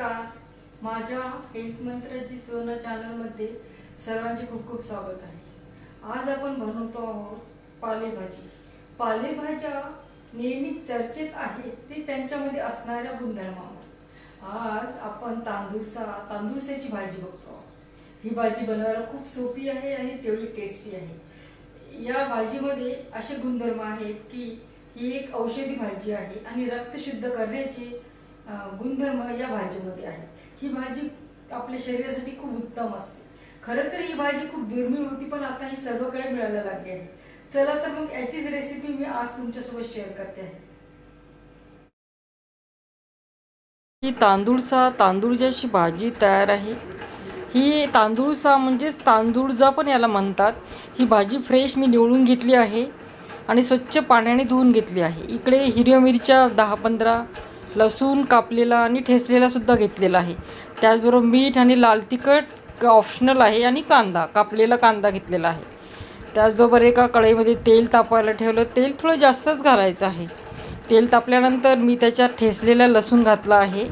नमस्कार. माझ्या हेल्थ मंत्राची सोना चॅनलमध्ये सर्वांचे खूप खूप स्वागत आहे. आज आपण बनवतो आहोत पालेभाजी. पालेभाज्या नेहमीच चर्चेत आहेत ते त्यांच्यामध्ये असणाऱ्या गुणधर्मावर. आज आपण तांदूळसाची भाजी बघतो. ही भाजी बनवायला खूप सोपी आहे आणि तेवढी टेस्टी आहे. या भाजीमध्ये असे गुणधर्म आहेत की ही एक औषधी भाजी आहे आणि रक्त शुद्ध करण्याचे गुणधर्म या भाजीमध्ये आहे. ही भाजी आपल्या शरीरासाठी खूप उत्तम असते. खरं तर ही भाजी खूप दुर्मिळ होती, पण आता ही सर्वकडे मिळायला लागली आहे. चला तर मग याचीच रेसिपी मी आज तुमच्यासोबत शेअर करते आहे. ही तांदूळची भाजी तयार आहे. ही तांदूळसा म्हणजेच तांदूळजा पण याला म्हणतात. ही भाजी फ्रेश मी निवडून घेतली आहे आणि स्वच्छ पाण्याने धुवून घेतली आहे. इकडे हिरव्या मिरच्या 10-15, लसूण कापलेला आणि ठेचलेला सुद्धा घेतलेला आहे. त्याचबरोबर मीठ आणि लाल तिखट ऑप्शनल आहे आणि कापलेला कांदा घेतलेला आहे. त्याचबरोबर एका कढईमध्ये तेल तापायला ठेवलं. तेल थोडं जास्तच घालायचं आहे. तेल तापल्यानंतर मी त्याच्यात ठेचलेला लसूण घातला आहे.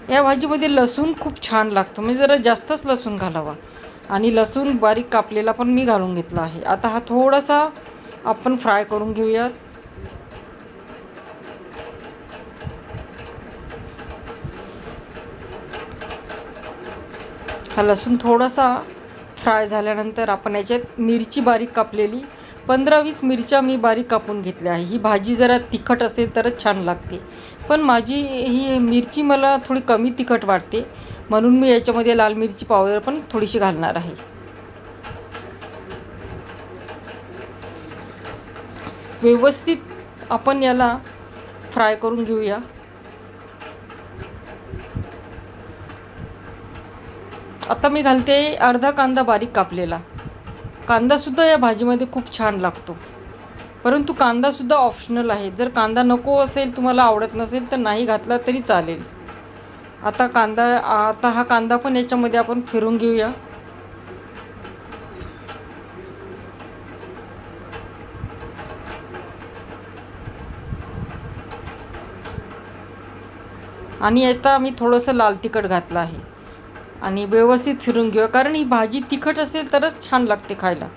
या भाजीमध्ये लसूण खूप छान लागतो, म्हणजे जरा जास्तच लसूण घालावा. आणि लसूण बारीक कापलेला पण मी घालून घेतला आहे. आता हा थोडासा आपण फ्राय करून घेऊयात. हा लसूण थोडासा फ्राय झाल्यानंतर आपण याच्यात मिरची बारीक कापलेली 15-20 मिरच्या मी बारीक कापून घेतल्या आहे. ही भाजी जरा तिखट असेल तरच छान लागते, पण माझी ही मिरची मला थोडी कमी तिखट वाटते, म्हणून मी याच्यामध्ये लाल मिरची पावडर पण थोडीशी घालणार आहे. व्यवस्थित आपण याला फ्राय करून घेऊया. आता मी घालते अर्धा कांदा बारीक कापलेला. कांदासुद्धा या भाजीमध्ये खूप छान लागतो, परंतु कांदासुद्धा ऑप्शनल आहे. जर कांदा नको असेल, तुम्हाला आवडत नसेल तर नाही घातला तरी चालेल. आता हा कांदा पण याच्यामध्ये आपण फिरून घेऊया. आणि आता मी थोडंसं लाल तिखट घातलं आहे आणि व्यवस्थित फिरून घेऊया. कारण ही भाजी तिखट असेल तरच छान लागते खायला.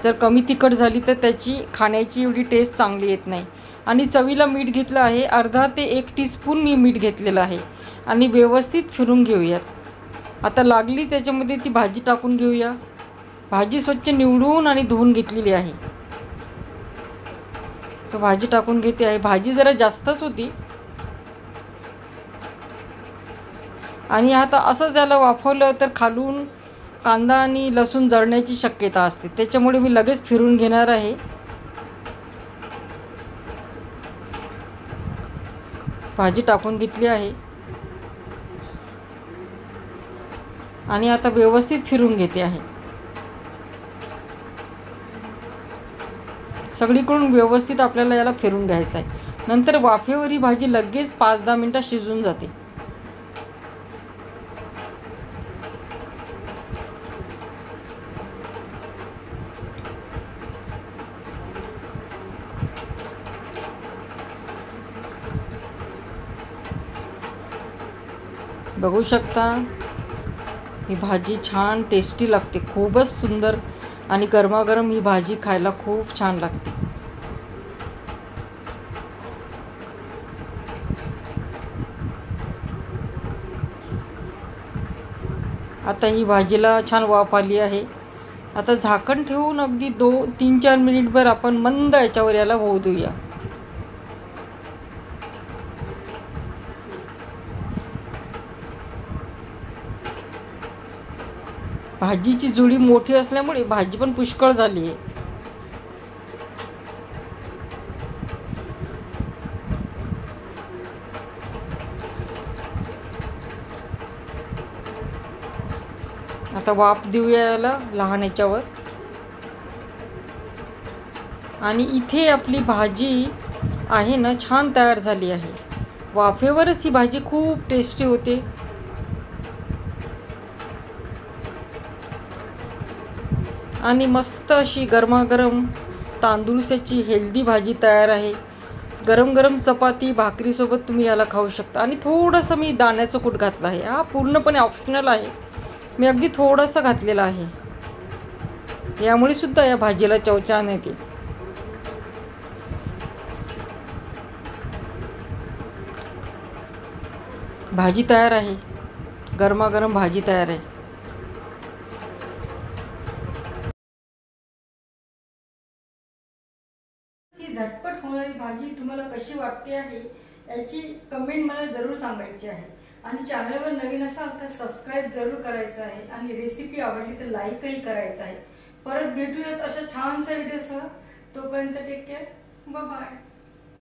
जर कमी तिखट झाली तर त्याची खाण्याची एवढी टेस्ट चांगली येत नाही. आणि चवीला मीठ घेतलं आहे. अर्धा ते 1 टीस्पून मी मीठ घेतलेलं आहे आणि व्यवस्थित फिरून घेऊयात. आता लागली त्याच्यामध्ये ती भाजी टाकून घेऊया. भाजी स्वच्छ निवडून आणि धुवून घेतलेली आहे. तर भाजी टाकून घेते आहे. भाजी जरा जास्तच होती आणि आता असंच याला वाफवलं तर खालून कांदा आणि लसूण जळण्याची शक्यता असते. त्याच्यामुळे मी लगेच फिरून घेणार आहे. भाजी टाकून घेतली आहे आणि आता व्यवस्थित फिरून घेते आहे. सगळीकडून व्यवस्थित आपल्याला याला फिरून घ्यायचं आहे. नंतर वाफेवर ही भाजी लगेच 5-10 मिनिटात शिजून जाते. बघू शकता ही भाजी छान टेस्टी लागते, खूपच सुंदर. आणि गरमागरम ही भाजी खायला खूप छान लागते. आता ही भाजीला छान वाफ आली आहे. आता झाकण ठेवून अगदी 2-3-4 मिनिटभर आपण मंद याच्यावर याला होऊ देऊया. भाजीची जुडी मोठी असल्यामुळे भाजी पण पुष्कळ झाली आहे. आता वाफ देऊया याला लहान याच्यावर. आणि इथे आपली भाजी आहे ना, छान तयार झाली आहे. वाफेवरच ही भाजी खूप टेस्टी होते. आणि मस्त अशी गरमागरम तांदूळसाची हेल्दी भाजी तयार आहे. गरम गरम चपाती भाकरीसोबत तुम्ही याला खाऊ शकता. आणि थोडंसं मी दाण्याचं कूट घातलं आहे. हा पूर्णपणे ऑप्शनल आहे, मी अगदी थोडंसं घातलेलं आहे. यामुळे सुद्धा या भाजीला चव छान येते. भाजी तयार आहे. गरमागरम भाजी तयार आहे. ही झटपट होणारी भाजी तुम्हाला कशी वाटते आहे याची कमेंट मला जरूर सांगायची आहे. आणि चॅनलवर नवीन असाल तर सबस्क्राईब जरूर करायचं आहे. आणि रेसिपी आवडली तर लाईकही करायचं आहे. परत भेटूयाच अशा छानशा व्हिडिओसह. तोपर्यंत टेक केअर. Bye bye.